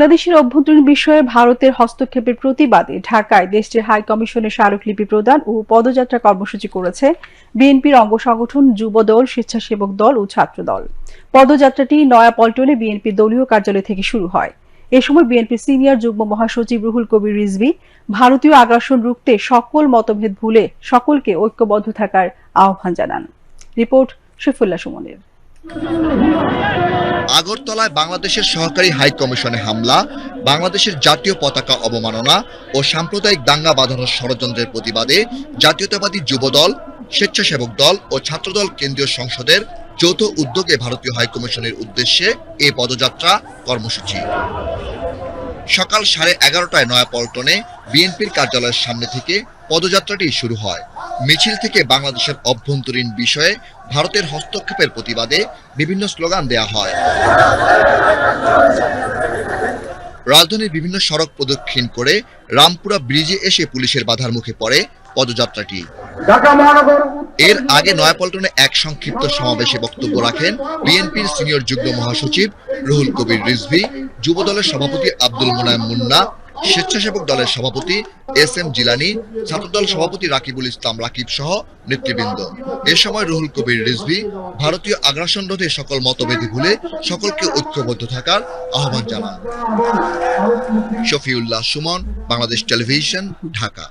বাংলাদেশের অভ্যন্তরীণ বিষয়ে ভারতের হস্তক্ষেপের প্রতিবাদে ঢাকায় দেশটির হাই কমিশনে স্মারকলিপি প্রদান ও পদযাত্রা কর্মসূচি করেছে বিএনপির অঙ্গ সংগঠন যুবদল, স্বেচ্ছাসেবক দল ও ছাত্রদল। পদযাত্রাটি নয়াপল্টনে বিএনপি দলীয় কার্যালয় থেকে শুরু হয়। এ সময় বিএনপির সিনিয়র যুগ্ম মহাসচিব রুহুল কবির রিজভী ভারতীয় আগ্রাসন রুখতে সকল মতভেদ ভুলে সকলকে ঐক্যবদ্ধ থাকার আহ্বান জানান। রিপোর্ট শফিউল্লাহ সুমনের। আগরতলায় বাংলাদেশের সহকারী হাই কমিশনে হামলা, বাংলাদেশের জাতীয় পতাকা অবমাননা ও সাম্প্রদায়িক দাঙ্গা বাঁধানোর ষড়যন্ত্রের প্রতিবাদে জাতীয়তাবাদী যুবদল, স্বেচ্ছাসেবক দল ও ছাত্রদল কেন্দ্রীয় সংসদের যৌথ উদ্যোগে ভারতীয় হাই কমিশনের উদ্দেশ্যে এই পদযাত্রা কর্মসূচি। সকাল 11:30টায় নয়াপল্টনে বিএনপির কার্যালয়ের সামনে থেকে পদযাত্রাটি শুরু হয়। মিছিল থেকে বাংলাদেশের অভ্যন্তরীণ বিষয়ে ভারতের হস্তক্ষেপের প্রতিবাদে বিভিন্ন স্লোগান দেয়া হয়। রাজধানীর বিভিন্ন সড়ক প্রদক্ষিণ করে রামপুরা ব্রিজে এসে পুলিশের বাধার মুখে পড়ে পদযাত্রাটি। এর আগে নয়াপল্টনে এক সংক্ষিপ্ত সমাবেশে বক্তব্য রাখেন বিএনপির সিনিয়র যুগ্ম মহাসচিব রুহুল কবির রিজভী, যুবদলের সভাপতি আব্দুল মোনায়েম মুন্না, স্বেচ্ছাসেবক দলের সভাপতি এস.এম. জিলানী, ছাত্রদল সভাপতি রাকিবুল ইসলাম রাকিব সহ নেতৃবৃন্দ। এ সময় রুহুল কবির রিজভী ভারতীয় আগ্রাসন রোধে সকল মতভেদ ভুলে সকলকে ঐক্যবদ্ধ থাকার আহ্বান জানান। শফিউল্লাহ সুমন, বাংলাদেশ টেলিভিশন, ঢাকা।